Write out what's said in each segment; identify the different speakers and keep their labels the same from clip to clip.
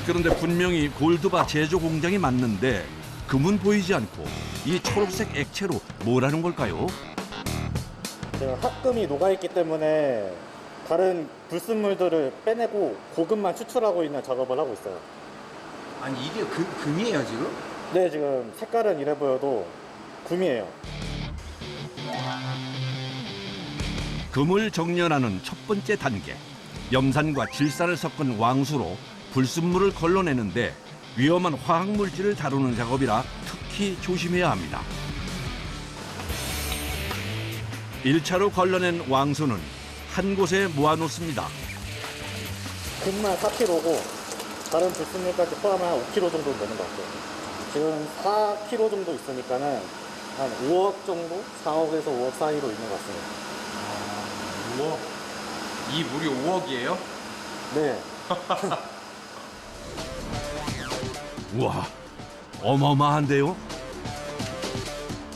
Speaker 1: 그런데 분명히 골드바 제조 공장이 맞는데 금은 보이지 않고 이 초록색 액체로 뭐라는 걸까요?
Speaker 2: 합금이 녹아있기 때문에 다른 불순물들을 빼내고 고금만 추출하고 있는 작업을 하고 있어요.
Speaker 3: 아니 이게 금이에요 지금?
Speaker 2: 네, 지금 색깔은 이래 보여도 금이에요.
Speaker 1: 금을 정렬하는 첫 번째 단계. 염산과 질산을 섞은 왕수로 불순물을 걸러내는데 위험한 화학물질을 다루는 작업이라 특히 조심해야 합니다. 1차로 걸러낸 왕수는 한 곳에 모아놓습니다.
Speaker 2: 금만 4kg고 다른 불순물까지 포함한 5kg 정도 되는 것 같아요. 지금 4kg 정도 있으니까는 한 5억 정도? 4억에서 5억 사이로 있는 것 같습니다.
Speaker 3: 5억? 이 물이 5억이에요?
Speaker 2: 네.
Speaker 1: 우와, 어마어마한데요?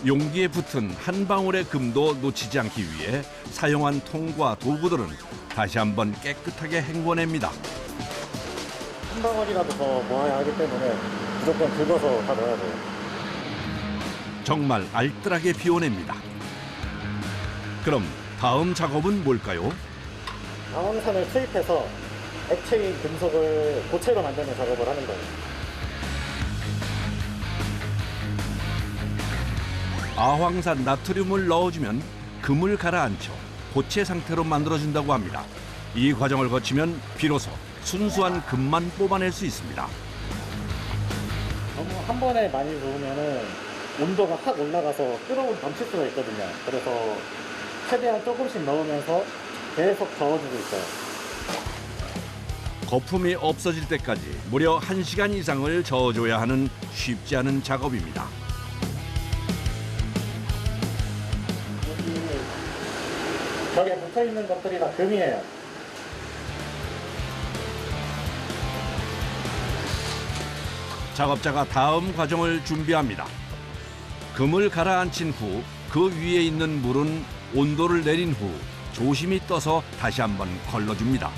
Speaker 1: 용기에 붙은 한 방울의 금도 놓치지 않기 위해 사용한 통과 도구들은 다시 한번 깨끗하게 헹궈냅니다.
Speaker 2: 한 방울이라도 더 모아야 하기 때문에 무조건 긁어서 다 넣어야 돼요.
Speaker 1: 정말 알뜰하게 비워냅니다. 그럼 다음 작업은 뭘까요?
Speaker 2: 아황산을 투입해서 액체인 금속을 고체로 만드는 작업을 하는 거예요.
Speaker 1: 아황산 나트륨을 넣어주면 금을 가라앉혀 고체 상태로 만들어준다고 합니다. 이 과정을 거치면 비로소 순수한 금만 뽑아낼 수 있습니다.
Speaker 2: 너무 한 번에 많이 넣으면은 온도가 확 올라가서 뜨거운 넘칠 수가 있거든요. 그래서 최대한 조금씩 넣으면서 계속 저어주고 있어요.
Speaker 1: 거품이 없어질 때까지 무려 1시간 이상을 저어줘야 하는 쉽지 않은 작업입니다.
Speaker 2: 여기 벽에 붙어있는 것들이 다 금이에요.
Speaker 1: 작업자가 다음 과정을 준비합니다. 금을 가라앉힌 후 그 위에 있는 물은 온도를 내린 후 조심히 떠서 다시 한번 걸러줍니다.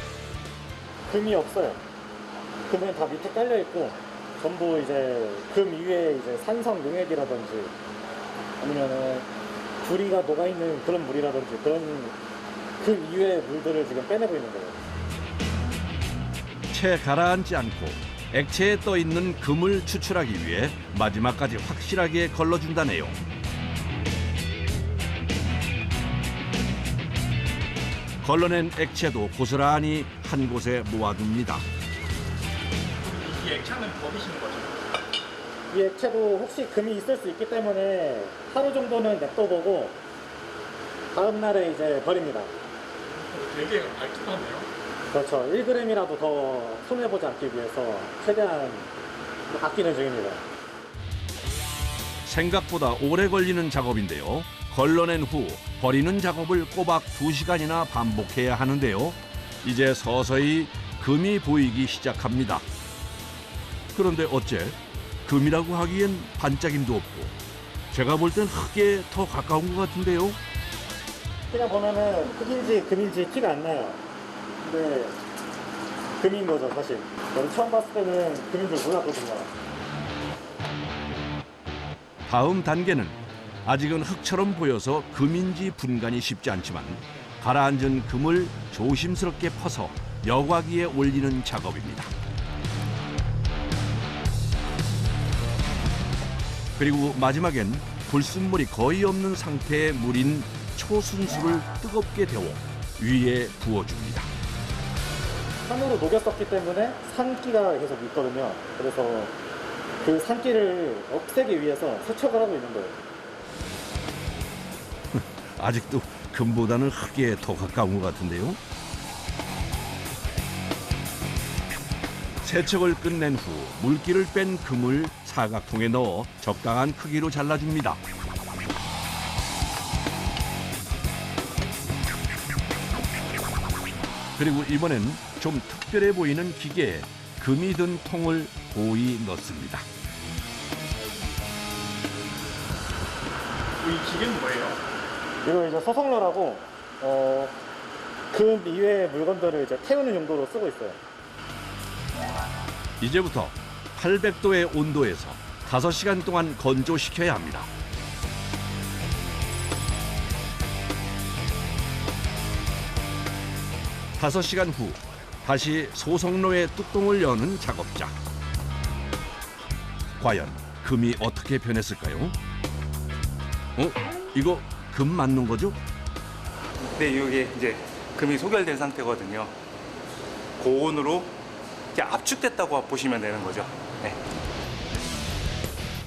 Speaker 2: 금이 없어요. 금은 다 밑에 깔려 있고 전부 이제 금 위에 이제 산성 용액이라든지 아니면은 구리가 녹아 있는 그런 물이라든지 그런 금 이외의 물들을 지금 빼내고 있는 거예요.
Speaker 1: 채 가라앉지 않고 액체에 떠 있는 금을 추출하기 위해 마지막까지 확실하게 걸러준다네요. 걸러낸 액체도 고스란히 한 곳에 모아둡니다.
Speaker 3: 이 액체는 버리시는 거죠?
Speaker 2: 이 액체도 혹시 금이 있을 수 있기 때문에 하루 정도는 냅둬보고 다음 날에 이제 버립니다.
Speaker 3: 되게 알뜰하네요.
Speaker 2: 그렇죠. 1g이라도 더 손해보지 않기 위해서 최대한 아끼는 중입니다.
Speaker 1: 생각보다 오래 걸리는 작업인데요. 걸러낸 후 버리는 작업을 꼬박 2시간이나 반복해야 하는데요. 이제 서서히 금이 보이기 시작합니다. 그런데 어째 금이라고 하기엔 반짝임도 없고 제가 볼 땐 흙에 더 가까운 것 같은데요.
Speaker 2: 그냥 보면은 흙인지 금인지 티가 안 나요. 근데 금인 거죠, 사실. 저는 처음 봤을 때는 금인 줄 몰랐거든요.
Speaker 1: 다음 단계는 아직은 흙처럼 보여서 금인지 분간이 쉽지 않지만 가라앉은 금을 조심스럽게 퍼서 여과기에 올리는 작업입니다. 그리고 마지막엔 불순물이 거의 없는 상태의 물인 초순수를 뜨겁게 데워 위에 부어줍니다.
Speaker 2: 산으로 녹였었기 때문에 산기가 계속 있거든요. 그래서 그 산기를 없애기 위해서 세척을 하고 있는 거예요.
Speaker 1: 아직도 금보다는 흙에 더 가까운 것 같은데요. 세척을 끝낸 후 물기를 뺀 금을 사각통에 넣어 적당한 크기로 잘라줍니다. 그리고 이번엔 좀 특별해 보이는 기계에 금이 든 통을 고이 넣습니다.
Speaker 3: 이 기계는 뭐예요?
Speaker 2: 이거 이제 소속로라고 금 이외의 물건들을 이제 태우는 용도로 쓰고 있어요.
Speaker 1: 이제부터 800도의 온도에서 5시간 동안 건조시켜야 합니다. 5시간 후 다시 소성로의 뚜껑을 여는 작업자. 과연 금이 어떻게 변했을까요? 이거 금 맞는 거죠?
Speaker 4: 네, 이게 이제 금이 소결된 상태거든요. 고온으로 이렇게 압축됐다고 보시면 되는 거죠. 네.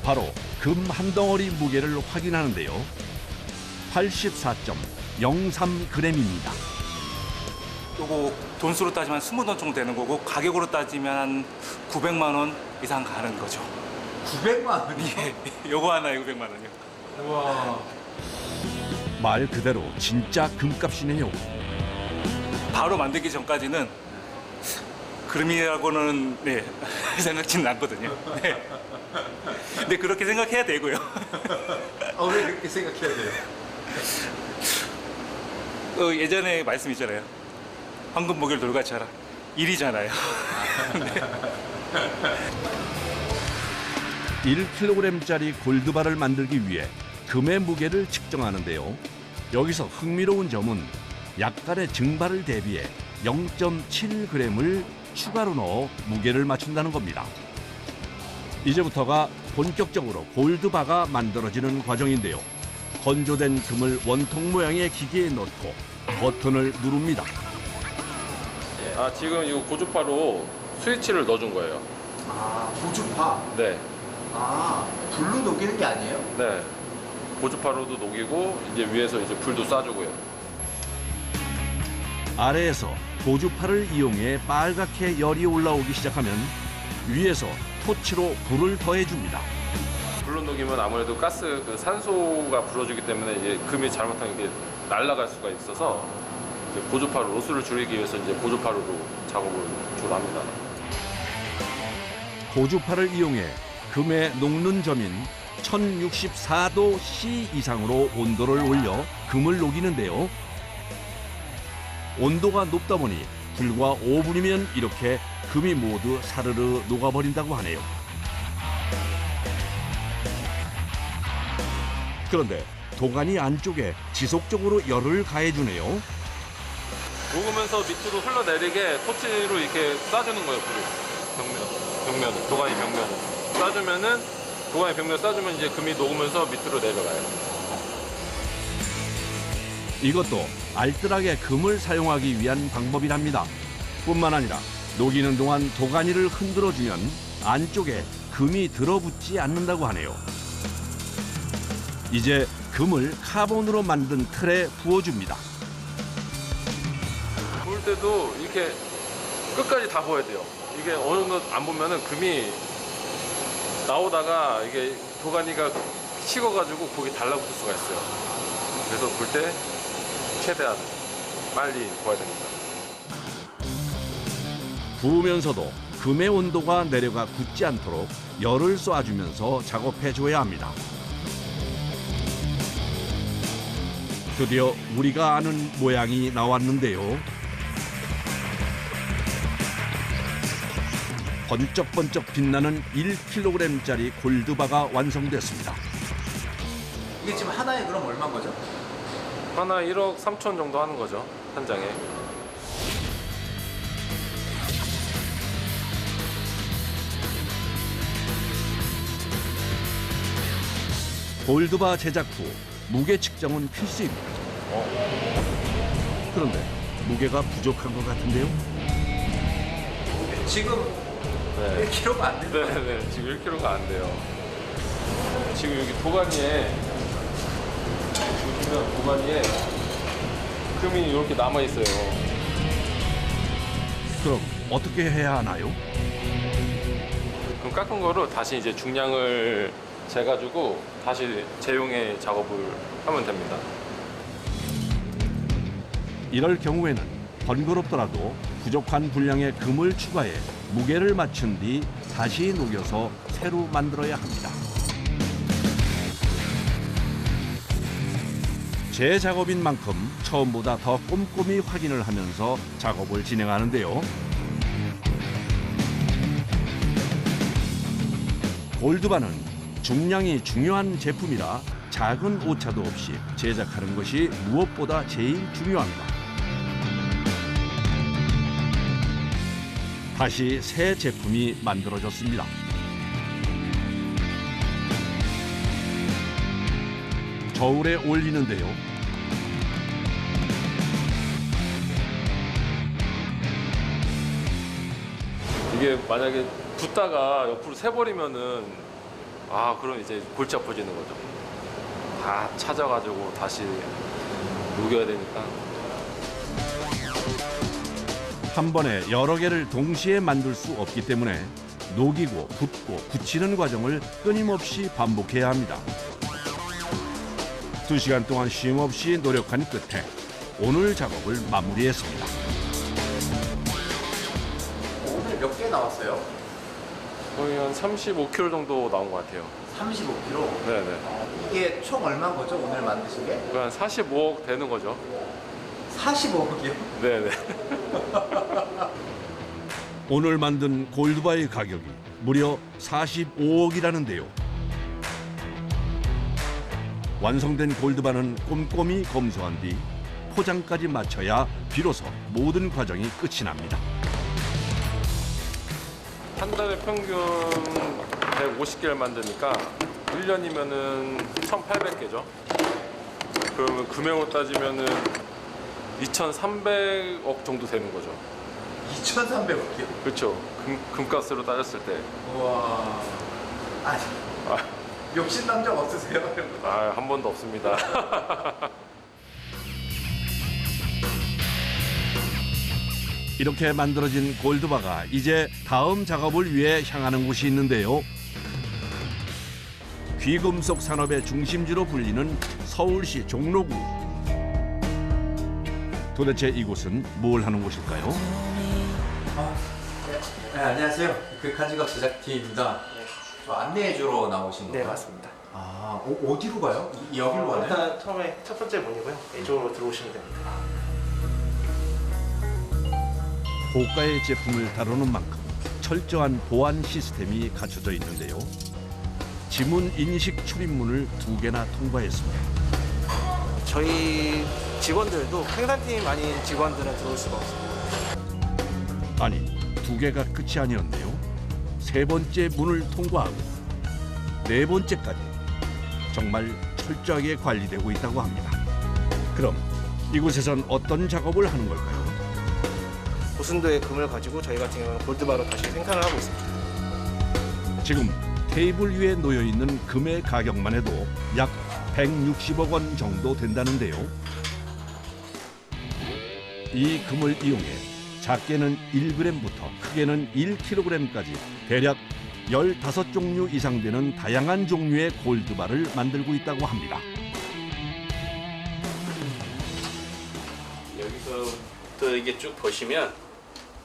Speaker 1: 바로 금 한 덩어리 무게를 확인하는데요. 84.03g입니다.
Speaker 4: 요거 돈수로 따지면 20돈 정도 되는 거고 가격으로 따지면 한 900만 원 이상 가는 거죠.
Speaker 5: 900만 원이요?
Speaker 4: 예, 요거 하나에 900만 원이요.
Speaker 5: 우와.
Speaker 1: 말 그대로 진짜 금값이네요.
Speaker 4: 바로 만들기 전까지는 금이라고는 네, 생각지는 않거든요. 네. 근데 그렇게 생각해야 되고요.
Speaker 5: 왜 그렇게 생각해야 돼요?
Speaker 4: 예전에 말씀 있잖아요. 황금 목요일 돌같이 하라. 일이잖아요. 네.
Speaker 1: 1kg짜리 골드바를 만들기 위해 금의 무게를 측정하는데요. 여기서 흥미로운 점은 약간의 증발을 대비해 0.7g을 추가로 넣어 무게를 맞춘다는 겁니다. 이제부터가 본격적으로 골드바가 만들어지는 과정인데요. 건조된 금을 원통 모양의 기계에 넣고 버튼을 누릅니다.
Speaker 6: 지금 이 고주파로 스위치를 넣어준 거예요.
Speaker 5: 고주파.
Speaker 6: 네,
Speaker 5: 불로 녹이는 게 아니에요?
Speaker 6: 네. 고주파로도 녹이고 이제 위에서 이제 불도 쏴주고요.
Speaker 1: 아래에서 고주파를 이용해 빨갛게 열이 올라오기 시작하면 위에서 토치로 불을 더해줍니다.
Speaker 6: 불로 녹이면 아무래도 가스 그 산소가 불어주기 때문에 이제 금이 잘못하면 이게 날아갈 수가 있어서 이제 고주파로 로스를 줄이기 위해서 이제 고주파로로 작업을 주로 합니다.
Speaker 1: 고주파를 이용해 금의 녹는 점인 1064도 C 이상으로 온도를 올려 금을 녹이는데요. 온도가 높다 보니 불과 5분이면 이렇게 금이 모두 사르르 녹아버린다고 하네요. 그런데 도가니 안쪽에 지속적으로 열을 가해주네요.
Speaker 6: 녹으면서 밑으로 흘러내리게 토치로 이렇게 쏴주는 거예요, 불을. 벽면, 도가니 벽면을. 쏴주면은, 도가니 벽면 쏴주면 이제 금이 녹으면서 밑으로 내려가요.
Speaker 1: 이것도 알뜰하게 금을 사용하기 위한 방법이랍니다. 뿐만 아니라 녹이는 동안 도가니를 흔들어주면 안쪽에 금이 들어붙지 않는다고 하네요. 이제 금을 카본으로 만든 틀에 부어줍니다.
Speaker 6: 부을 때도 이렇게 끝까지 다 부어야 돼요. 이게 어느 정도 안 보면은 금이 나오다가 이게 도가니가 식어가지고 거기 달라붙을 수가 있어요. 그래서 불 때 최대한 빨리 부어야 됩니다.
Speaker 1: 부으면서도 금의 온도가 내려가 굳지 않도록 열을 쏴주면서 작업해줘야 합니다. 드디어 우리가 아는 모양이 나왔는데요. 번쩍번쩍 빛나는 1kg짜리 골드바가 완성됐습니다.
Speaker 5: 이게 지금 하나에 그럼 얼마인 거죠?
Speaker 6: 하나 1억 3천 정도 하는 거죠, 한 장에.
Speaker 1: 골드바 제작 후 무게 측정은 필수입니다. 그런데 무게가 부족한 것 같은데요?
Speaker 5: 지금
Speaker 6: 네.
Speaker 5: 1kg가 안 돼요.
Speaker 6: 네네, 지금 1kg가 안 돼요. 지금 여기 도가니에, 보시면 도가니에 금이 이렇게 남아있어요.
Speaker 1: 그럼 어떻게 해야 하나요?
Speaker 6: 그럼 깎은 거로 다시 이제 중량을 재가지고 다시 재용의 작업을 하면 됩니다.
Speaker 1: 이럴 경우에는 번거롭더라도 부족한 분량의 금을 추가해 무게를 맞춘 뒤 다시 녹여서 새로 만들어야 합니다. 제 작업인 만큼 처음보다 더 꼼꼼히 확인을 하면서 작업을 진행하는데요. 골드바는 중량이 중요한 제품이라 작은 오차도 없이 제작하는 것이 무엇보다 제일 중요합니다. 다시 새 제품이 만들어졌습니다. 저울에 올리는데요.
Speaker 6: 이게 만약에 붓다가 옆으로 새버리면은 그럼 이제 골치 아파지는 거죠. 다 찾아가지고 다시 녹여야 되니까.
Speaker 1: 한 번에 여러 개를 동시에 만들 수 없기 때문에 녹이고 붓고 굳히는 과정을 끊임없이 반복해야 합니다. 2시간 동안 쉼 없이 노력한 끝에 오늘 작업을 마무리했습니다.
Speaker 5: 오늘 몇 개 나왔어요?
Speaker 6: 거의 한 35kg 정도 나온 것 같아요.
Speaker 5: 35kg.
Speaker 6: 네네.
Speaker 5: 이게 총 얼마인 거죠? 오늘 만드신 게?
Speaker 6: 거의 한 45억 되는 거죠.
Speaker 5: 45억이요?
Speaker 6: 네네.
Speaker 1: 오늘 만든 골드바의 가격이 무려 45억이라는데요. 완성된 골드바는 꼼꼼히 검수한 뒤 포장까지 마쳐야 비로소 모든 과정이 끝이 납니다.
Speaker 6: 한 달에 평균 150개를 만드니까 1년이면은 1,800개죠. 그러면 금액으로 따지면은 2,300억 정도 되는 거죠.
Speaker 5: 2,300억이요?
Speaker 6: 그렇죠. 금값으로 따졌을 때.
Speaker 5: 우와. 아니, 욕심난 적 없으세요?
Speaker 6: 한 번도 없습니다.
Speaker 1: 이렇게 만들어진 골드바가 이제 다음 작업을 위해 향하는 곳이 있는데요. 귀금속 산업의 중심지로 불리는 서울시 종로구. 도대체 이곳은 뭘 하는 곳일까요?
Speaker 5: 네, 안녕하세요. 극한직업 제작팀입니다. 저 안내해주러 나오신 건가요?
Speaker 7: 네, 맞습니다.
Speaker 5: 어디로 가요? 여기로 가나요?
Speaker 7: 일단 처음에 첫 번째 문이고요. 이쪽으로 들어오시면 됩니다.
Speaker 1: 고가의 제품을 다루는 만큼 철저한 보안 시스템이 갖춰져 있는데요. 지문 인식 출입문을 2개나 통과했습니다.
Speaker 7: 저희 직원들도 생산팀 아닌 직원들은 들어올 수가 없습니다.
Speaker 1: 아니, 2개가 끝이 아니었네요. 3번째 문을 통과하고 4번째까지 정말 철저하게 관리되고 있다고 합니다. 그럼 이곳에선 어떤 작업을 하는 걸까요?
Speaker 7: 고순도의 금을 가지고 저희 같은 경우는 골드바로 다시 생산을 하고 있습니다.
Speaker 1: 지금 테이블 위에 놓여 있는 금의 가격만 해도 약 160억 원 정도 된다는데요. 이 금을 이용해 작게는 1g부터 크게는 1kg까지 대략 15종류 이상 되는 다양한 종류의 골드바를 만들고 있다고 합니다.
Speaker 8: 여기서부터 이게 쭉 보시면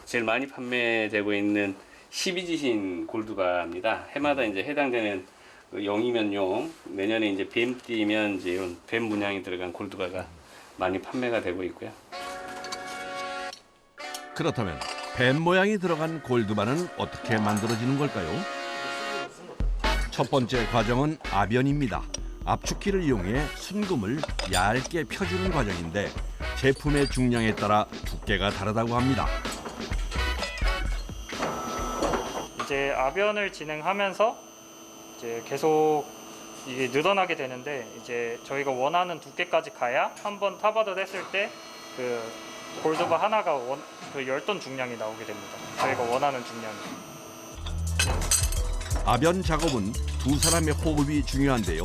Speaker 8: 제일 많이 판매되고 있는 12지신 골드바입니다. 해마다 이제 해당되는 0이면 0, 내년에 이제 뱀띠면 이제 이런 뱀 문양이 들어간 골드바가 많이 판매가 되고 있고요.
Speaker 1: 그렇다면 뱀 모양이 들어간 골드바는 어떻게 만들어지는 걸까요? 첫 번째 과정은 압연입니다. 압축기를 이용해 순금을 얇게 펴주는 과정인데 제품의 중량에 따라 두께가 다르다고 합니다.
Speaker 2: 이제 압연을 진행하면서 이제 계속 이게 늘어나게 되는데 이제 저희가 원하는 두께까지 가야 한번 타바드 했을 때 그 골드바 하나가 그 10톤 중량이 나오게 됩니다. 저희가 원하는 중량이.
Speaker 1: 압연 작업은 두 사람의 호흡이 중요한데요.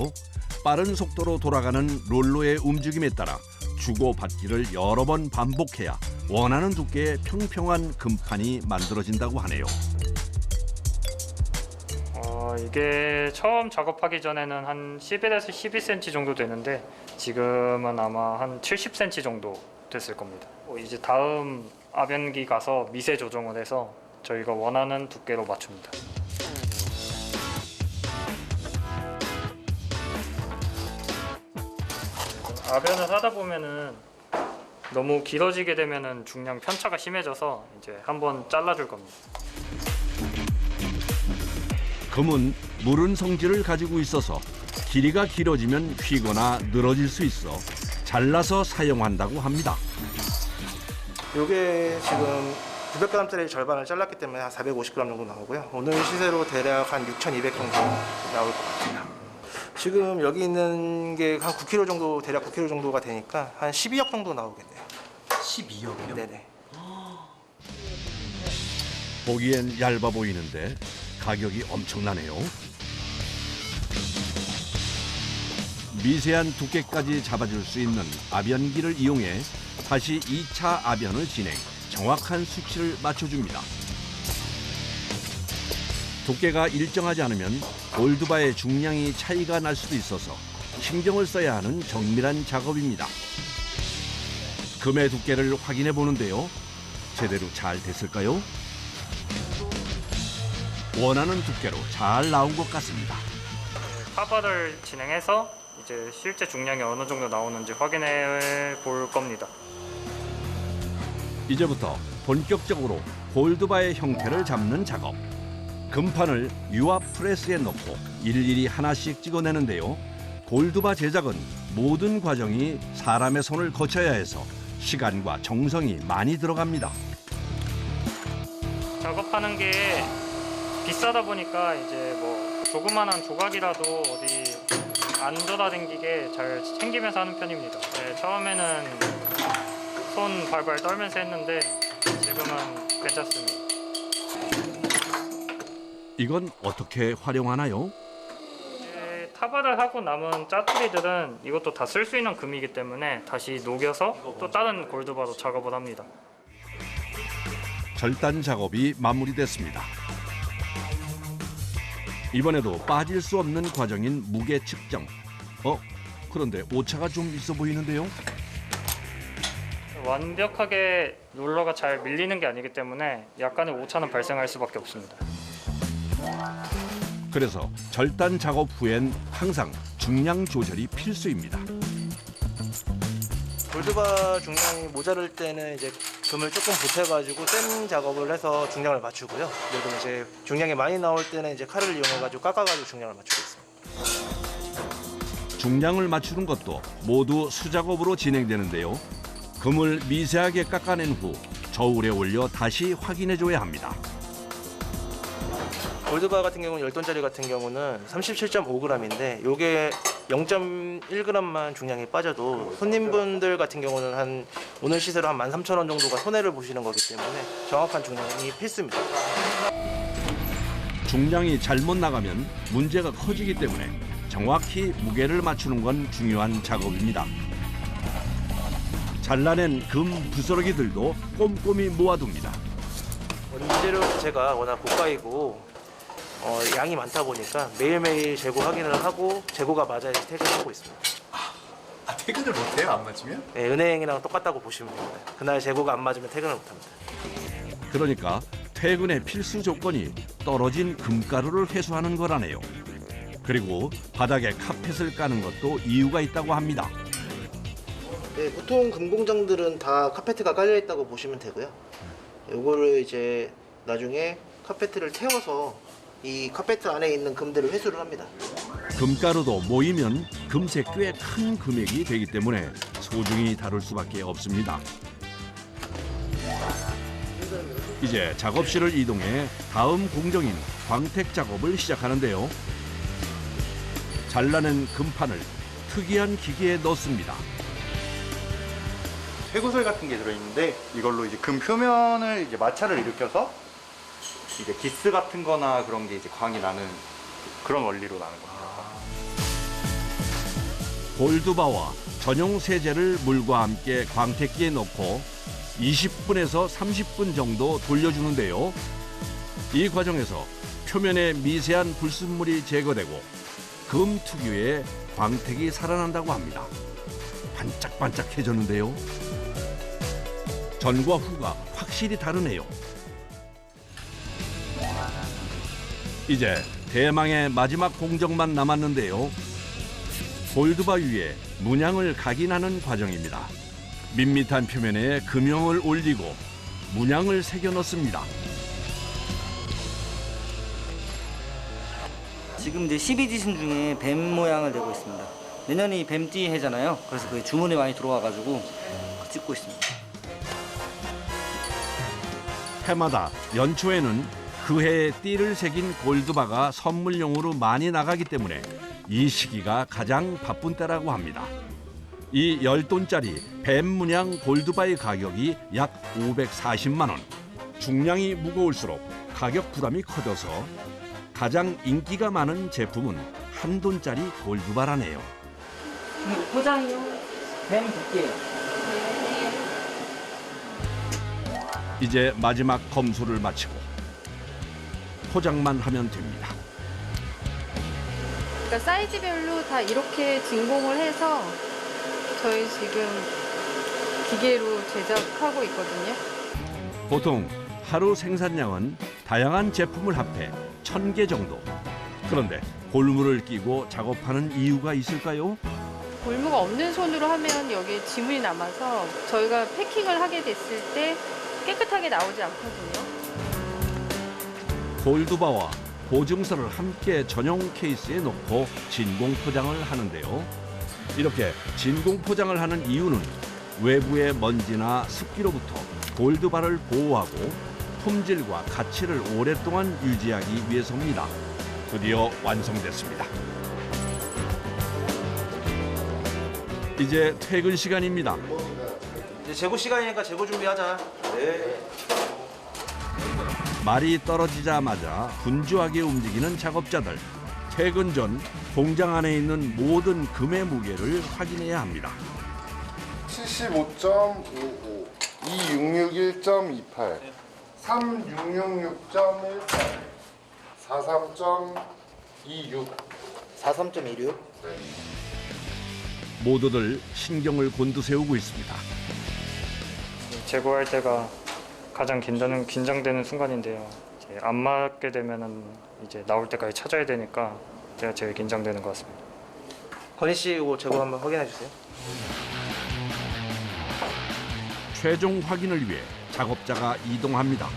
Speaker 1: 빠른 속도로 돌아가는 롤러의 움직임에 따라 주고받기를 여러 번 반복해야 원하는 두께의 평평한 금판이 만들어진다고 하네요.
Speaker 2: 이게 처음 작업하기 전에는 한 11에서 12cm 정도 되는데 지금은 아마 한 70cm 정도 됐을 겁니다. 이제 다음 압연기 가서 미세 조정을 해서 저희가 원하는 두께로 맞춥니다. 압연을 하다 보면은 너무 길어지게 되면은 중량 편차가 심해져서 이제 한번 잘라줄 겁니다.
Speaker 1: 금은 무른 성질을 가지고 있어서 길이가 길어지면 휘거나 늘어질 수 있어 잘라서 사용한다고 합니다.
Speaker 7: 요게 지금 900g짜리 절반을 잘랐기 때문에 한 450g 정도 나오고요. 오늘 시세로 대략 한 6,200 정도 나올 것 같아요. 지금 여기 있는 게 한 9kg 정도, 대략 9kg 정도가 되니까 한 12억 정도 나오겠네요.
Speaker 5: 12억이요?
Speaker 7: 네네.
Speaker 1: 보기엔 얇아 보이는데 가격이 엄청나네요. 미세한 두께까지 잡아줄 수 있는 압연기를 이용해 다시 2차 압연을 진행, 정확한 수치를 맞춰줍니다. 두께가 일정하지 않으면 골드바의 중량이 차이가 날 수도 있어서 신경을 써야 하는 정밀한 작업입니다. 금의 두께를 확인해 보는데요. 제대로 잘 됐을까요? 원하는 두께로 잘 나온 것 같습니다.
Speaker 2: 타발을 진행해서 이제 실제 중량이 어느 정도 나오는지 확인해 볼 겁니다.
Speaker 1: 이제부터 본격적으로 골드바의 형태를 잡는 작업. 금판을 유압 프레스에 넣고 일일이 하나씩 찍어내는데요. 골드바 제작은 모든 과정이 사람의 손을 거쳐야 해서 시간과 정성이 많이 들어갑니다.
Speaker 2: 작업하는 게 비싸다 보니까 이제 뭐 조그만한 조각이라도 어디 안 돌아다니게 잘 챙기면서 하는 편입니다. 네, 처음에는 손 발발 떨면서 했는데 지금은 괜찮습니다.
Speaker 1: 이건 어떻게 활용하나요?
Speaker 2: 이제 타발을 하고 남은 짜투리들은 이것도 다 쓸 수 있는 금이기 때문에 다시 녹여서 또 다른 골드바로 작업을 합니다.
Speaker 1: 절단 작업이 마무리됐습니다. 이번에도 빠질 수 없는 과정인 무게 측정. 그런데 오차가 좀 있어 보이는데요?
Speaker 2: 완벽하게 롤러가 잘 밀리는 게 아니기 때문에 약간의 오차는 발생할 수밖에 없습니다.
Speaker 1: 그래서 절단 작업 후엔 항상 중량 조절이 필수입니다.
Speaker 7: 골드바 중량이 모자랄 때는 이제 금을 조금 보태가지고 쌤 작업을 해서 중량을 맞추고요. 그리고 이제 중량이 많이 나올 때는 이제 칼을 이용해가지고 깎아가지고 중량을 맞추고 있습니다.
Speaker 1: 중량을 맞추는 것도 모두 수작업으로 진행되는데요. 금을 미세하게 깎아낸 후 저울에 올려 다시 확인해줘야 합니다.
Speaker 7: 골드바 같은 경우는 10돈짜리 같은 경우는 37.5g인데 이게 0.1g만 중량이 빠져도 손님분들 같은 경우는 한 오늘 시세로 한 13,000원 정도가 손해를 보시는 거기 때문에 정확한 중량이 필수입니다.
Speaker 1: 중량이 잘못 나가면 문제가 커지기 때문에 정확히 무게를 맞추는 건 중요한 작업입니다. 잘라낸 금 부스러기들도 꼼꼼히 모아둡니다.
Speaker 7: 원재료 자체가 워낙 고가이고 양이 많다 보니까 매일매일 재고 확인을 하고 재고가 맞아야지 퇴근하고 있습니다.
Speaker 5: 퇴근을 못해요? 안 맞으면?
Speaker 7: 네, 은행이랑 똑같다고 보시면 됩니다. 그날 재고가 안 맞으면 퇴근을 못합니다.
Speaker 1: 그러니까 퇴근의 필수 조건이 떨어진 금가루를 회수하는 거라네요. 그리고 바닥에 카펫을 까는 것도 이유가 있다고 합니다.
Speaker 7: 네, 보통 금공장들은 다 카페트가 깔려 있다고 보시면 되고요. 요거를 이제 나중에 카페트를 태워서 이 카페트 안에 있는 금들을 회수를 합니다.
Speaker 1: 금가루도 모이면 금세 꽤 큰 금액이 되기 때문에 소중히 다룰 수밖에 없습니다. 이제 작업실을 이동해 다음 공정인 광택 작업을 시작하는데요. 잘라낸 금판을 특이한 기계에 넣습니다.
Speaker 9: 쇠구슬 같은 게 들어있는데 이걸로 이제 금 표면을 이제 마찰을 일으켜서 이제 기스 같은 거나 그런 게 이제 광이 나는 그런 원리로 나는 겁니다.
Speaker 1: 골드바와 전용 세제를 물과 함께 광택기에 넣고 20분에서 30분 정도 돌려주는데요. 이 과정에서 표면에 미세한 불순물이 제거되고 금 특유의 광택이 살아난다고 합니다. 반짝반짝해졌는데요. 전과 후가 확실히 다르네요. 이제 대망의 마지막 공정만 남았는데요. 골드바 위에 문양을 각인하는 과정입니다. 밋밋한 표면에 금형을 올리고 문양을 새겨 넣습니다.
Speaker 10: 지금 이제 12지신 중에 뱀 모양을 내고 있습니다. 내년이 뱀띠 해잖아요. 그래서 그 주문이 많이 들어와가지고 찍고 있습니다.
Speaker 1: 해마다 연초에는 그 해의 띠를 새긴 골드바가 선물용으로 많이 나가기 때문에 이 시기가 가장 바쁜 때라고 합니다. 이 10돈짜리 뱀 문양 골드바의 가격이 약 540만 원. 중량이 무거울수록 가격 부담이 커져서 가장 인기가 많은 제품은 1돈짜리 골드바라네요.
Speaker 10: 포장이요. 뱀 두께.
Speaker 1: 이제 마지막 검수를 마치고 포장만 하면 됩니다.
Speaker 11: 그러니까 사이즈별로 다 이렇게 진공을 해서 저희 지금 기계로 제작하고 있거든요.
Speaker 1: 보통 하루 생산량은 다양한 제품을 합해 1000개 정도. 그런데 골무를 끼고 작업하는 이유가 있을까요?
Speaker 11: 골무가 없는 손으로 하면 여기에 지문이 남아서 저희가 패킹을 하게 됐을 때 깨끗하게 나오지 않거든요.
Speaker 1: 골드바와 보증서를 함께 전용 케이스에 넣고 진공 포장을 하는데요. 이렇게 진공 포장을 하는 이유는 외부의 먼지나 습기로부터 골드바를 보호하고 품질과 가치를 오랫동안 유지하기 위해서입니다. 드디어 완성됐습니다. 이제 퇴근 시간입니다.
Speaker 7: 이제 재고 시간이니까 재고 준비하자. 네.
Speaker 1: 말이 떨어지자마자 분주하게 움직이는 작업자들. 퇴근 전 공장 안에 있는 모든 금의 무게를 확인해야 합니다.
Speaker 12: 75.55, 2661.28, 3666.18, 43.26.
Speaker 7: 43.26.
Speaker 1: 모두들 신경을 곤두세우고 있습니다.
Speaker 13: 재고할 때가 가장 긴장되는 순간인데요. 이제 안 맞게 되면은 이제 나올 때까지 찾아야 되니까 제가 제일 긴장되는 것 같습니다.
Speaker 7: 건희 씨 이거 재고 한번 확인해 주세요.
Speaker 1: 최종 확인을 위해 작업자가 이동합니다.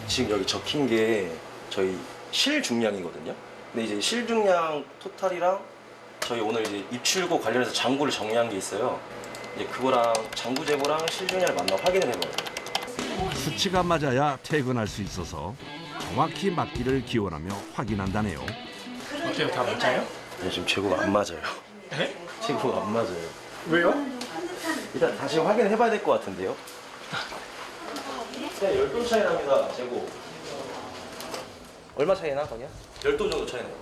Speaker 14: 지금 여기 적힌 게 저희 실 중량이거든요. 근데 이제 실 중량 토탈이랑 저희 오늘 이제 입출고 관련해서 장구를 정리한 게 있어요. 이제 그거랑 장구 재고랑 실 중량을 만나 확인을 해봐요.
Speaker 1: 수치가 맞아야 퇴근할 수 있어서 정확히 맞기를 기원하며 확인한다네요.
Speaker 3: 어때요? 다 맞아요?
Speaker 14: 네, 지금 재고가 안 맞아요.
Speaker 3: 네?
Speaker 14: 재고가 안 맞아요.
Speaker 3: 왜요?
Speaker 14: 일단 다시 확인을 해봐야 될 것 같은데요. 그냥 10돈 차이 납니다, 재고.
Speaker 7: 얼마 차이나 건이야?
Speaker 14: 10돈 정도 차이 나요.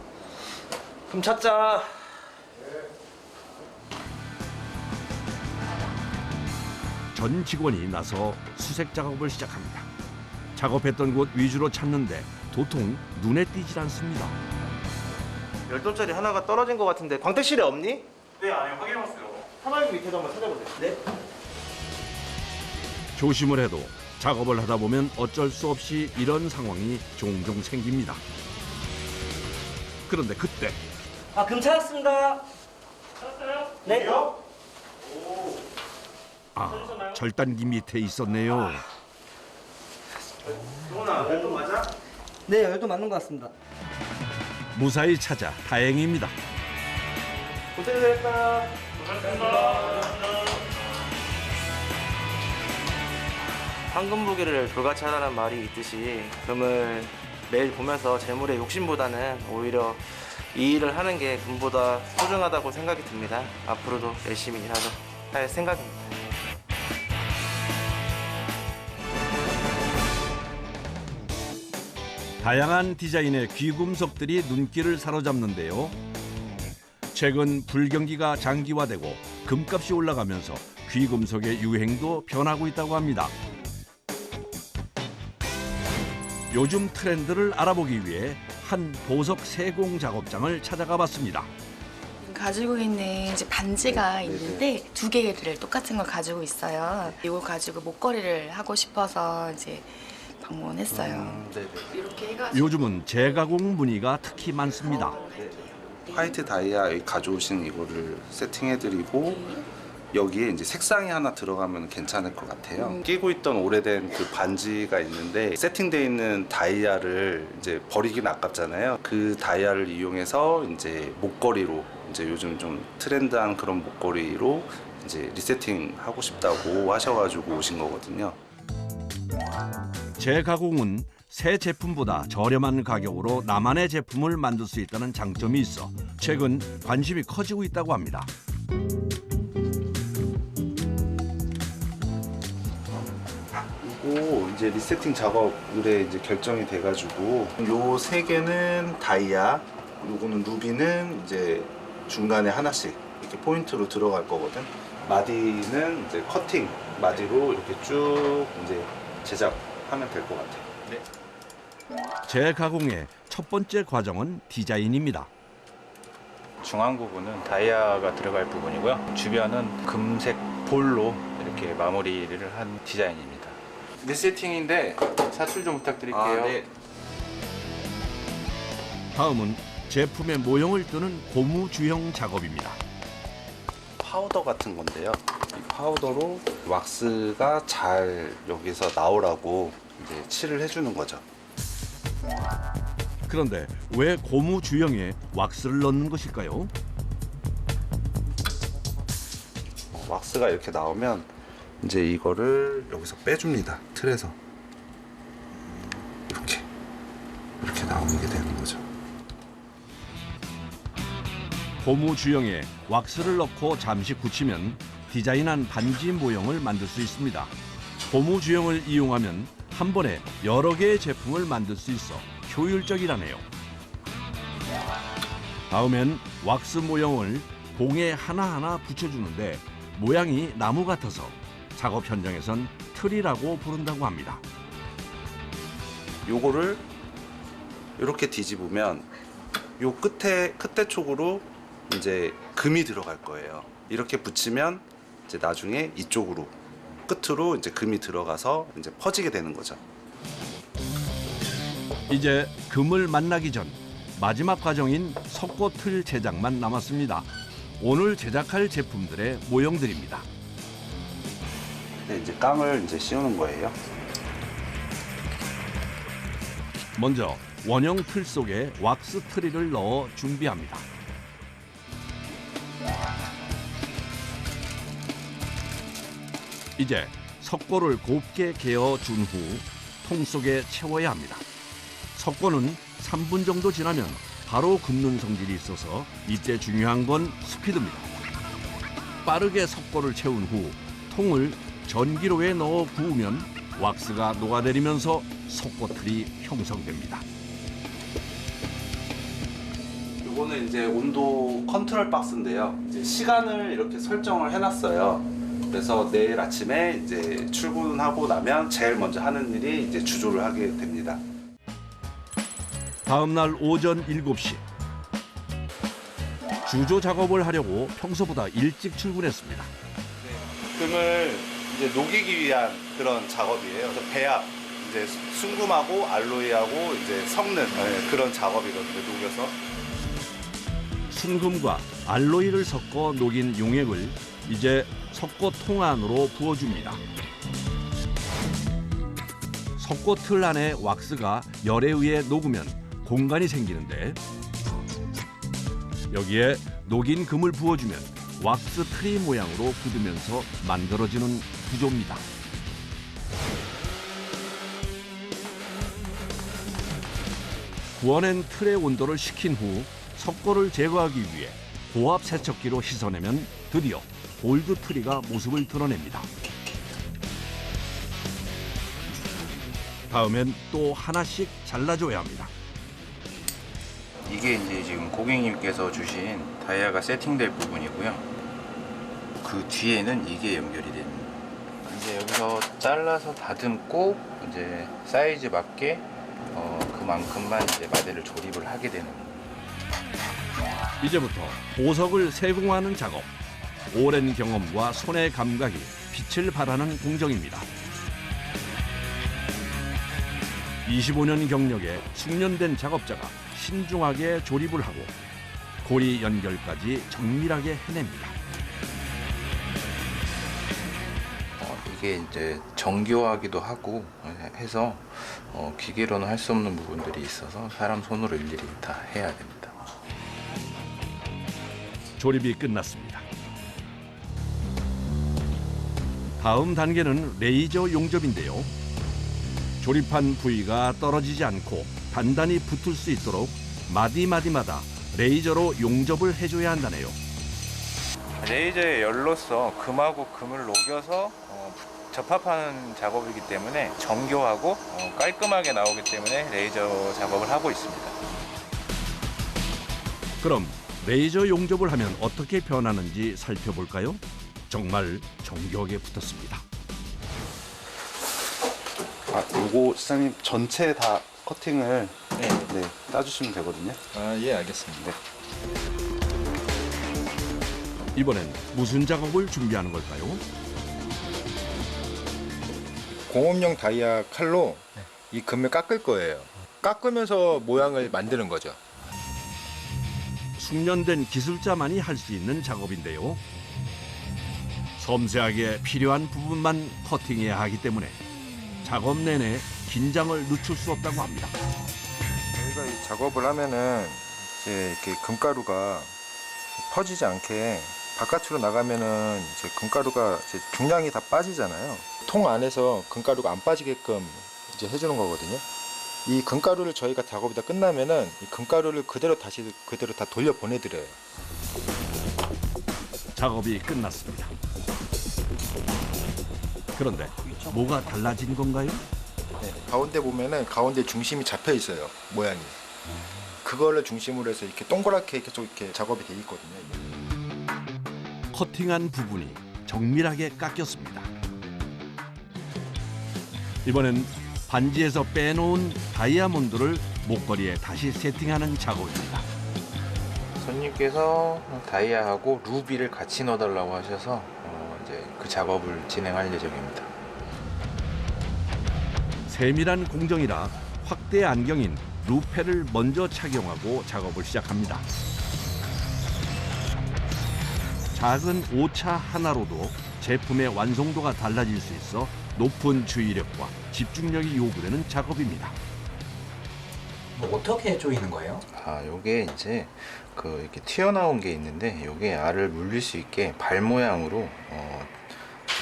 Speaker 7: 그럼 찾자.
Speaker 1: 전 직원이 나서 수색 작업을 시작합니다. 작업했던 곳 위주로 찾는데 도통 눈에 띄질 않습니다.
Speaker 7: 10돈짜리 하나가 떨어진 것 같은데 광택실에 없니?
Speaker 4: 네, 아니요. 확인해봤어요.
Speaker 7: 사방역 밑에도 한번 찾아보세요. 네.
Speaker 1: 조심을 해도 작업을 하다 보면 어쩔 수 없이 이런 상황이 종종 생깁니다. 그런데 그때
Speaker 10: 금 찾았습니다. 찾았어요? 네.
Speaker 1: 절단기 밑에 있었네요.
Speaker 7: 동훈아, 10돈 맞아?
Speaker 10: 네, 열도 맞는 것 같습니다.
Speaker 1: 무사히 찾아 다행입니다.
Speaker 7: 고생했다. 황금 무게를 돌같이 하라는 말이 있듯이 금을 매일 보면서 재물의 욕심보다는 오히려 이 일을 하는 게 금보다 소중하다고 생각이 듭니다. 앞으로도 열심히 일하도록 할 생각입니다.
Speaker 1: 다양한 디자인의 귀금속들이 눈길을 사로잡는데요. 최근 불경기가 장기화되고 금값이 올라가면서 귀금속의 유행도 변하고 있다고 합니다. 요즘 트렌드를 알아보기 위해 한 보석 세공 작업장을 찾아가 봤습니다.
Speaker 15: 가지고 있는 이제 반지가 있는데 두 개를 똑같은 걸 가지고 있어요. 이거 가지고 목걸이를 하고 싶어서 이제 방문했어요. 이렇게 해가지고
Speaker 1: 요즘은 재가공 무늬가 특히 많습니다.
Speaker 16: 화이트 다이아 가져오신 이거를 세팅해드리고 여기에 이제 색상이 하나 들어가면 괜찮을 것 같아요. 끼고 있던 오래된 그 반지가 있는데 세팅되어 있는 다이아를 이제 버리긴 아깝잖아요. 그 다이아를 이용해서 이제 목걸이로 이제 요즘 좀 트렌드한 그런 목걸이로 이제 리세팅 하고 싶다고 하셔가지고 오신 거거든요.
Speaker 1: 재가공은 새 제품보다 저렴한 가격으로 나만의 제품을 만들 수 있다는 장점이 있어 최근 관심이 커지고 있다고 합니다.
Speaker 16: 그리고 이제 리세팅 작업에 이제 결정이 돼가지고 요 세 개는 다이아, 요거는 루비는 이제 중간에 하나씩 이렇게 포인트로 들어갈 거거든. 마디는 이제 커팅 마디로 이렇게 쭉 이제 제작하면 될 것 같아요. 네.
Speaker 1: 재가공의 첫 번째 과정은 디자인입니다.
Speaker 4: 중앙 부분은 다이아가 들어갈 부분이고요. 주변은 금색 볼로 이렇게 마무리를 한 디자인입니다. 리세팅인데 사출 좀 부탁드릴게요.
Speaker 16: 네.
Speaker 1: 다음은 제품의 모형을 뜨는 고무주형 작업입니다.
Speaker 16: 파우더 같은 건데요. 이 파우더로 왁스가 잘 여기서 나오라고 이제 칠을 해주는 거죠.
Speaker 1: 그런데 왜 고무주형에 왁스를 넣는 것일까요?
Speaker 16: 왁스가 이렇게 나오면 이제 이거를 여기서 빼줍니다. 틀에서 이렇게 나오게 되는 거죠.
Speaker 1: 고무주형에 왁스를 넣고 잠시 굳히면 디자인한 반지 모형을 만들 수 있습니다. 고무주형을 이용하면 한 번에 여러 개의 제품을 만들 수 있어 효율적이라네요. 다음엔 왁스 모형을 봉에 하나하나 붙여주는데 모양이 나무 같아서 작업 현장에선 틀이라고 부른다고 합니다.
Speaker 16: 요거를 이렇게 뒤집으면 요 끝에 쪽으로 이제 금이 들어갈 거예요. 이렇게 붙이면 이제 나중에 이쪽으로 끝으로 이제 금이 들어가서 이제 퍼지게 되는 거죠.
Speaker 1: 이제 금을 만나기 전 마지막 과정인 석고틀 제작만 남았습니다. 오늘 제작할 제품들의 모형들입니다.
Speaker 16: 네, 이제 깡을 이제 씌우는 거예요.
Speaker 1: 먼저 원형 틀 속에 왁스 트리를 넣어 준비합니다. 이제 석고를 곱게 개어 준 후 통 속에 채워야 합니다. 석고는 3분 정도 지나면 바로 굳는 성질이 있어서 이때 중요한 건 스피드입니다. 빠르게 석고를 채운 후 통을 전기로에 넣어 구우면 왁스가 녹아내리면서 석고틀이 형성됩니다.
Speaker 16: 이거는 이제 온도 컨트롤 박스인데요. 이제 시간을 이렇게 설정을 해놨어요. 그래서 내일 아침에 이제 출근하고 나면 제일 먼저 하는 일이 이제 주조를 하게 됩니다.
Speaker 1: 다음 날 오전 7시. 주조 작업을 하려고 평소보다 일찍 출근했습니다.
Speaker 16: 금을 이제 녹이기 위한 그런 작업이에요. 그래서 배합, 이제 순금하고 알로이하고 이제 섞는 그런 작업이거든요. 녹여서.
Speaker 1: 순금과 알로이를 섞어 녹인 용액을 이제 석고통 안으로 부어줍니다. 석고틀 안에 왁스가 열에 의해 녹으면 공간이 생기는데 여기에 녹인 금을 부어주면 왁스 트리 모양으로 굳으면서 만들어지는 구조입니다. 구워낸 틀의 온도를 식힌 후 석고를 제거하기 위해 고압 세척기로 씻어내면 드디어 골드 트리가 모습을 드러냅니다. 다음엔 또 하나씩 잘라줘야 합니다.
Speaker 17: 이게 이제 지금 고객님께서 주신 다이아가 세팅될 부분이고요. 그 뒤에는 이게 연결이 됩니다. 이제 여기서 잘라서 다듬고 이제 사이즈 맞게 그만큼만 이제 마대를 조립을 하게 되는 거예요.
Speaker 1: 이제부터 보석을 세공하는 작업. 오랜 경험과 손의 감각이 빛을 발하는 공정입니다. 25년 경력의 숙련된 작업자가 신중하게 조립을 하고 고리 연결까지 정밀하게 해냅니다.
Speaker 17: 이게 이제 정교하기도 하고 해서 기계로는 할 수 없는 부분들이 있어서 사람 손으로 일일이 다 해야 됩니다.
Speaker 1: 조립이 끝났습니다. 다음 단계는 레이저 용접인데요. 조립한 부위가 떨어지지 않고 단단히 붙을 수 있도록 마디마디마다 레이저로 용접을 해줘야 한다네요.
Speaker 17: 레이저의 열로서 금하고 금을 녹여서 접합하는 작업이기 때문에 정교하고 깔끔하게 나오기 때문에 레이저 작업을 하고 있습니다.
Speaker 1: 그럼 레이저 용접을 하면 어떻게 변하는지 살펴볼까요? 정말 정교하게 붙었습니다.
Speaker 16: 요거 사장님 전체 다 커팅을 따주시면 되거든요.
Speaker 5: 예, 알겠습니다.
Speaker 1: 이번엔 무슨 작업을 준비하는 걸까요?
Speaker 5: 공업용 다이아 칼로 이 금을 깎을 거예요. 깎으면서 모양을 만드는 거죠.
Speaker 1: 숙련된 기술자만이 할 수 있는 작업인데요. 섬세하게 필요한 부분만 커팅해야 하기 때문에 작업 내내 긴장을 늦출 수 없다고 합니다.
Speaker 5: 저희가 이 작업을 하면은 이제 이렇게 금가루가 퍼지지 않게 바깥으로 나가면은 이제 금가루가 이제 중량이 다 빠지잖아요. 통 안에서 금가루가 안 빠지게끔 이제 해주는 거거든요. 이 금가루를 저희가 작업이 다 끝나면은 이 금가루를 그대로 다 돌려 보내드려요.
Speaker 1: 작업이 끝났습니다. 그런데 뭐가 달라진 건가요?
Speaker 5: 네, 가운데 보면은 가운데 중심이 잡혀 있어요. 모양이. 그거를 중심으로 해서 이렇게 동그랗게 계속 이렇게 작업이 돼 있거든요.
Speaker 1: 커팅한 부분이 정밀하게 깎였습니다. 이번엔 반지에서 빼놓은 다이아몬드를 목걸이에 다시 세팅하는 작업입니다.
Speaker 17: 손님께서 다이아하고 루비를 같이 넣어달라고 하셔서 이제 그 작업을 진행할 예정입니다.
Speaker 1: 세밀한 공정이라 확대 안경인 루페를 먼저 착용하고 작업을 시작합니다. 작은 오차 하나로도 제품의 완성도가 달라질 수 있어 높은 주의력과 집중력이 요구되는 작업입니다.
Speaker 18: 어떻게 조이는 거예요?
Speaker 17: 요게 이제 이렇게 튀어나온 게 있는데 요게 알을 물릴 수 있게 발 모양으로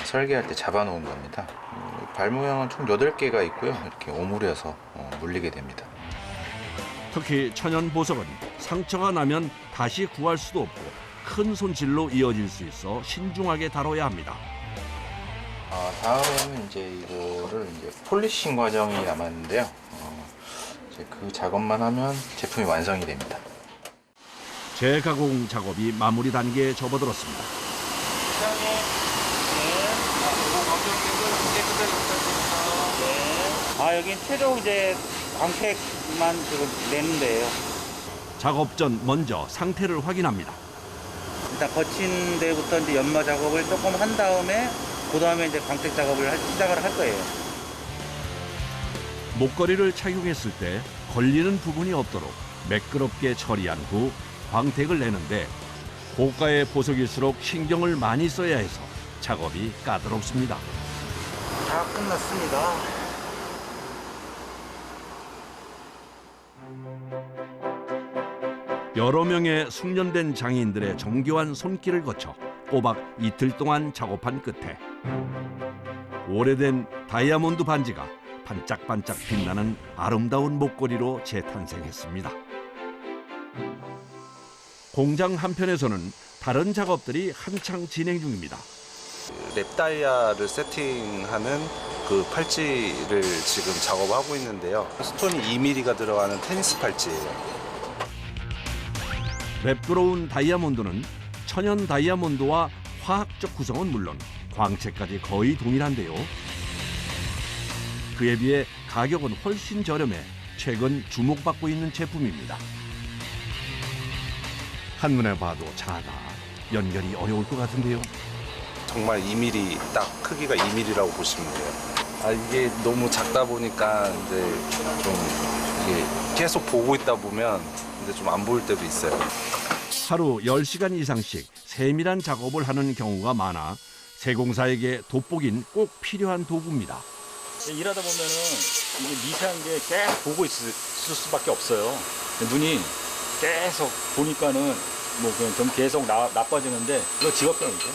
Speaker 17: 설계할 때 잡아 놓은 겁니다. 발 모양은 총 8개가 있고요. 이렇게 오므려서 물리게 됩니다.
Speaker 1: 특히 천연 보석은 상처가 나면 다시 구할 수도 없고 큰 손실로 이어질 수 있어 신중하게 다뤄야 합니다.
Speaker 17: 다음에는 이제 이거를 이제 폴리싱 과정이 남았는데요. 이제 그 작업만 하면 제품이 완성이 됩니다.
Speaker 1: 재가공 작업이 마무리 단계에 접어들었습니다.
Speaker 19: 여긴 최종 이제 광택만 지금 내는 데예요.
Speaker 1: 작업 전 먼저 상태를 확인합니다.
Speaker 19: 일단 거친 데부터 이제 연마 작업을 조금 한 다음에 그 다음에 이제 광택 작업을 시작을 할 거예요.
Speaker 1: 목걸이를 착용했을 때 걸리는 부분이 없도록 매끄럽게 처리한 후 광택을 내는데 고가의 보석일수록 신경을 많이 써야 해서 작업이 까다롭습니다.
Speaker 7: 다 끝났습니다.
Speaker 1: 여러 명의 숙련된 장인들의 정교한 손길을 거쳐 꼬박 이틀 동안 작업한 끝에 오래된 다이아몬드 반지가 반짝반짝 빛나는 아름다운 목걸이로 재탄생했습니다. 공장 한편에서는 다른 작업들이 한창 진행 중입니다.
Speaker 16: 랩다이아를 세팅하는 그 팔찌를 지금 작업하고 있는데요. 스톤이 2mm가 들어가는 테니스 팔찌예요.
Speaker 1: 랩그로운 다이아몬드는 천연 다이아몬드와 화학적 구성은 물론 광채까지 거의 동일한데요. 그에 비해 가격은 훨씬 저렴해 최근 주목받고 있는 제품입니다. 한눈에 봐도 작아 연결이 어려울 것 같은데요.
Speaker 16: 정말 2mm 딱 크기가 2mm라고 보시면 돼요. 이게 너무 작다 보니까 이제 좀 이게 계속 보고 있다 보면 이제 좀 안 보일 때도 있어요.
Speaker 1: 하루 10시간 이상씩 세밀한 작업을 하는 경우가 많아 세공사에게 돋보긴 꼭 필요한 도구입니다.
Speaker 18: 일하다 보면은 이게 미세한 게 계속 보고 있을 수밖에 없어요. 눈이 계속 보니까는 뭐 그냥 좀 계속 나빠지는데 이거 직업병이죠.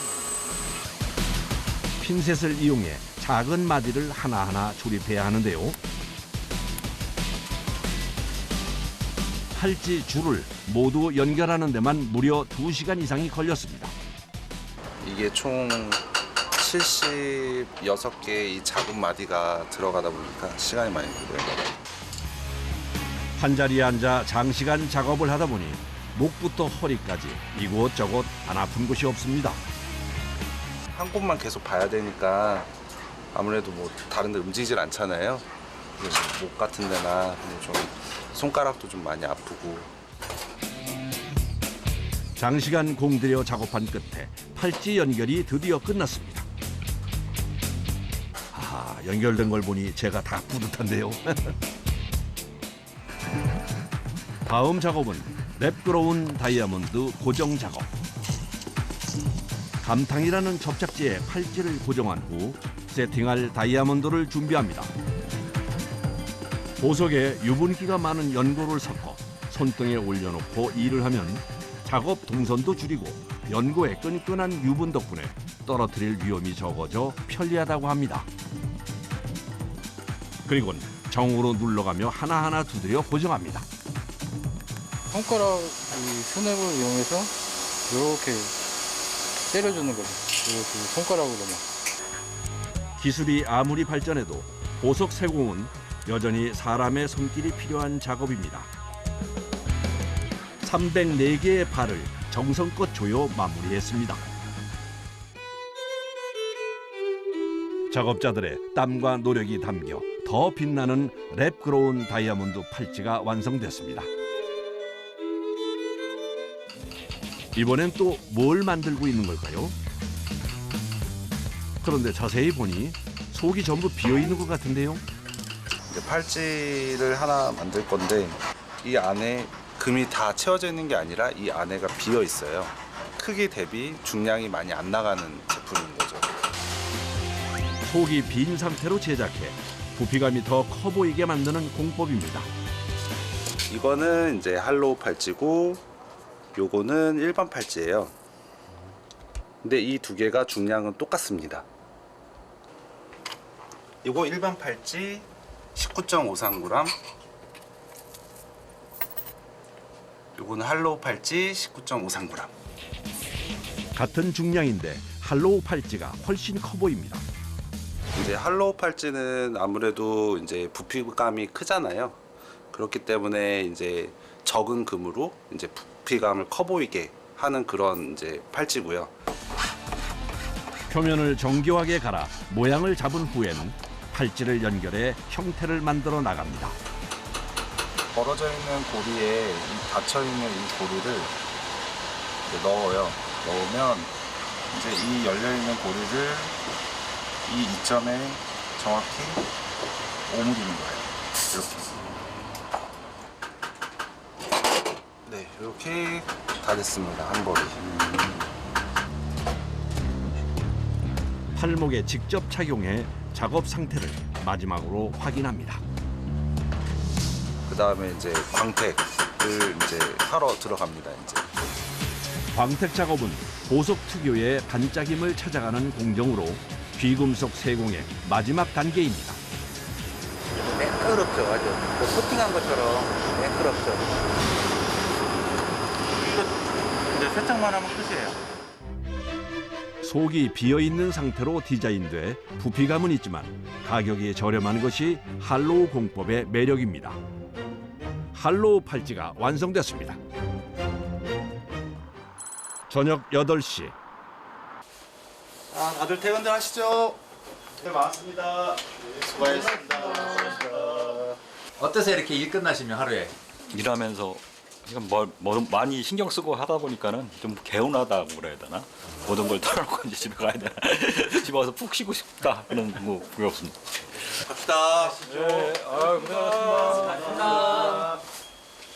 Speaker 1: 핀셋을 이용해 작은 마디를 하나하나 조립해야 하는데요. 팔찌 줄을 모두 연결하는 데만 무려 2시간 이상이 걸렸습니다.
Speaker 16: 이게 총 76개의 이 작은 마디가 들어가다 보니까 시간이 많이 걸려요.
Speaker 1: 한자리에 앉아 장시간 작업을 하다 보니 목부터 허리까지 이곳저곳 안 아픈 곳이 없습니다.
Speaker 16: 한 곳만 계속 봐야 되니까 아무래도 뭐 다른 데 움직이질 않잖아요. 그래서 목 같은 데나 좀 손가락도 좀 많이 아프고.
Speaker 1: 장시간 공들여 작업한 끝에 팔찌 연결이 드디어 끝났습니다. 아, 연결된 걸 보니 제가 다 뿌듯한데요. 다음 작업은 랩그로운 다이아몬드 고정 작업. 감탕이라는 접착제에 팔찌를 고정한 후 세팅할 다이아몬드를 준비합니다. 보석에 유분기가 많은 연고를 섞어 손등에 올려놓고 일을 하면 작업 동선도 줄이고 연고의 끈끈한 유분 덕분에 떨어뜨릴 위험이 적어져 편리하다고 합니다. 그리고는 정으로 눌러가며 하나하나 두드려 고정합니다.
Speaker 20: 손가락 스냅을 이용해서 이렇게 때려주는 거죠. 이렇게 손가락으로만.
Speaker 1: 기술이 아무리 발전해도 보석 세공은 여전히 사람의 손길이 필요한 작업입니다. 304개의 발을 정성껏 조여 마무리했습니다. 작업자들의 땀과 노력이 담겨 더 빛나는 랩그로운 다이아몬드 팔찌가 완성됐습니다. 이번엔 또 뭘 만들고 있는 걸까요? 그런데 자세히 보니 속이 전부 비어있는 것 같은데요.
Speaker 16: 이제 팔찌를 하나 만들 건데 이 안에 금이 다 채워져 있는 게 아니라 이 안에가 비어 있어요. 크기 대비 중량이 많이 안 나가는 제품인 거죠.
Speaker 1: 속이 빈 상태로 제작해 부피감이 더 커 보이게 만드는 공법입니다.
Speaker 16: 이거는 이제 할로우 팔찌고 요거는 일반 팔찌예요. 근데 이 두 개가 중량은 똑같습니다. 요거 일반 팔찌 19.53g, 요거는 할로우 팔찌 19.53g.
Speaker 1: 같은 중량인데 할로우 팔찌가 훨씬 커 보입니다.
Speaker 16: 이제 할로우 팔찌는 아무래도 이제 부피감이 크잖아요. 그렇기 때문에 이제 적은 금으로 이제 부피감을 커 보이게 하는 그런 이제 팔찌고요.
Speaker 1: 표면을 정교하게 갈아 모양을 잡은 후엔 팔찌를 연결해 형태를 만들어 나갑니다.
Speaker 16: 벌어져 있는 고리에 이 닫혀 있는 이 고리를 이제 넣어요. 넣으면 이제 이 열려 있는 고리를 이 이점에 정확히 오므리는 거예요. 이렇게. 네, 이렇게 다 됐습니다. 한 벌이.
Speaker 1: 팔목에 직접 착용해 작업 상태를 마지막으로 확인합니다.
Speaker 16: 그 다음에 이제 광택을 이제 하러 들어갑니다. 이제.
Speaker 1: 광택 작업은 보석 특유의 반짝임을 찾아가는 공정으로 귀금속 세공의 마지막 단계입니다.
Speaker 19: 매끄럽죠, 아주. 뭐 코팅한 것처럼 매끄럽죠. 이거 이제 세척만 하면 끝이에요.
Speaker 1: 속이 비어있는 상태로 디자인돼 부피감은 있지만 가격이 저렴한 것이 할로우 공법의 매력입니다. 할로우 팔찌가 완성됐습니다. 저녁 8시.
Speaker 9: 아, 다들 퇴근들 하시죠. 네, 많았습니다. 네, 수고하셨습니다.
Speaker 12: 어떠세요? 이렇게 일 끝나시면 하루에?
Speaker 18: 일하면서 지금 뭐 많이 신경 쓰고 하다 보니까는 좀 개운하다고 그래야 되나? 모든 걸 털어놓고 이제 집에 가야 되나? 집에 와서 푹 쉬고 싶다 그런 뭐 그게 없습니다.
Speaker 9: 갑시다.
Speaker 18: 네, 고생하셨습니다.